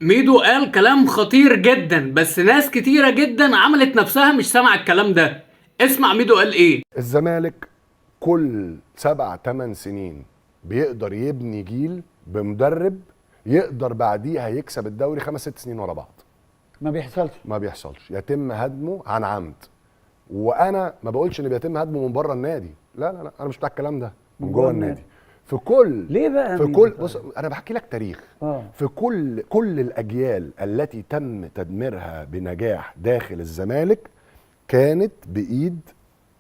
ميدو قال كلام خطير جدا، بس ناس كتيرة جدا عملت نفسها مش سامعة الكلام ده. اسمع ميدو قال ايه. الزمالك كل 7 8 سنين بيقدر يبني جيل بمدرب يقدر بعديها يكسب الدوري 5 6 سنين ورا بعض. ما بيحصلش. ما بيحصلش، يتم هدمه عن عمد. وانا ما بقولش ان بيتم هدمه من بره النادي، لا لا لا، انا مش بتاع الكلام ده، من جوه النادي. في كل ليه بقى في مين كل طيب؟ بص، انا بحكي لك تاريخ. آه. في كل الاجيال التي تم تدميرها بنجاح داخل الزمالك كانت بايد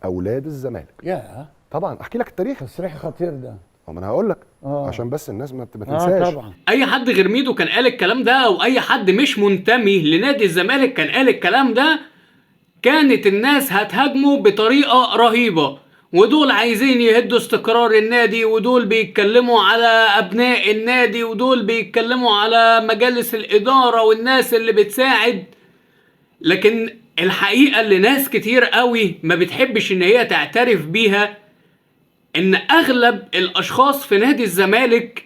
اولاد الزمالك. يا طبعا احكي لك التاريخ. تصريح خطير ده. ما انا هقول لك آه. عشان بس الناس ما تنساش. طبعا. اي حد غير ميدو كان قال الكلام ده، او اي حد مش منتمي لنادي الزمالك كان قال الكلام ده، كانت الناس هتهاجمه بطريقة رهيبة. ودول عايزين يهدوا استقرار النادي، ودول بيتكلموا على ابناء النادي، ودول بيتكلموا على مجالس الادارة والناس اللي بتساعد. لكن الحقيقة اللي ناس كتير قوي ما بتحبش ان هي تعترف بيها، ان اغلب الاشخاص في نادي الزمالك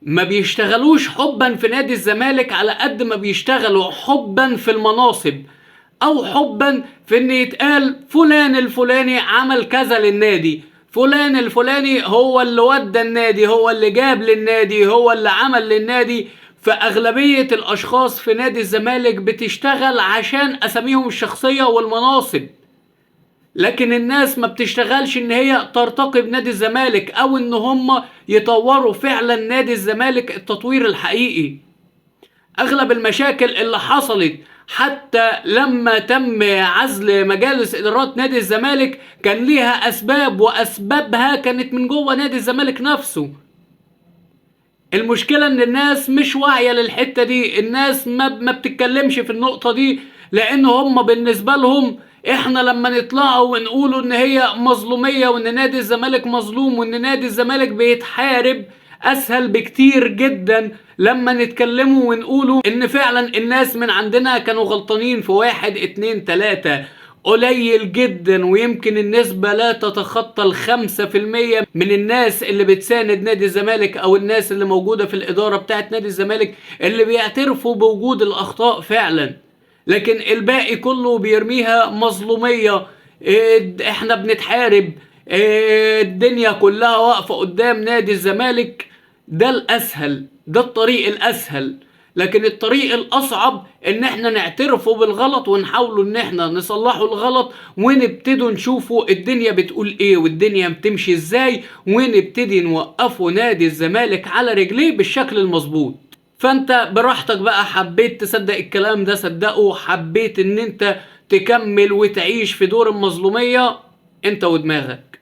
ما بيشتغلوش حبا في نادي الزمالك على قد ما بيشتغلوا حبا في المناصب، او حبا في ان يتقال فلان الفلاني عمل كذا للنادي، فلان الفلاني هو اللي ودى النادي، هو اللي جاب للنادي، هو اللي عمل للنادي. فاغلبية الاشخاص في نادي الزمالك بتشتغل عشان اساميهم الشخصية والمناصب، لكن الناس ما بتشتغلش ان هي ترتقي بنادي الزمالك، او ان هم يطوروا فعلا نادي الزمالك التطوير الحقيقي. اغلب المشاكل اللي حصلت حتى لما تم عزل مجالس ادارات نادي الزمالك كان ليها اسباب، واسبابها كانت من جوه نادي الزمالك نفسه. المشكلة ان الناس مش واعية للحتة دي، الناس ما بتتكلمش في النقطة دي، لان هم بالنسبة لهم احنا لما نطلعوا ونقولوا ان هي مظلومية، وان نادي الزمالك مظلوم، وان نادي الزمالك بيتحارب، اسهل بكتير جدا لما نتكلموا ونقولوا ان فعلا الناس من عندنا كانوا غلطانين في 1 2 3. قليل جدا، ويمكن النسبة لا تتخطى 5% من الناس اللي بتساند نادي الزمالك، او الناس اللي موجودة في الادارة بتاعت نادي الزمالك اللي بيعترفوا بوجود الاخطاء فعلا. لكن الباقي كله بيرميها مظلومية، احنا بنتحارب، الدنيا كلها واقفة قدام نادي الزمالك. ده الاسهل، ده الطريق الاسهل. لكن الطريق الاصعب ان احنا نعترفوا بالغلط ونحاولوا ان احنا نصلحوا الغلط، ونبتدوا نشوفوا الدنيا بتقول ايه والدنيا بتمشي ازاي، ونبتدي نوقفوا نادي الزمالك على رجليه بالشكل المظبوط. فانت براحتك بقى، حبيت تصدق الكلام ده صدقه، حبيت ان انت تكمل وتعيش في دور المظلومية، انت ودماغك.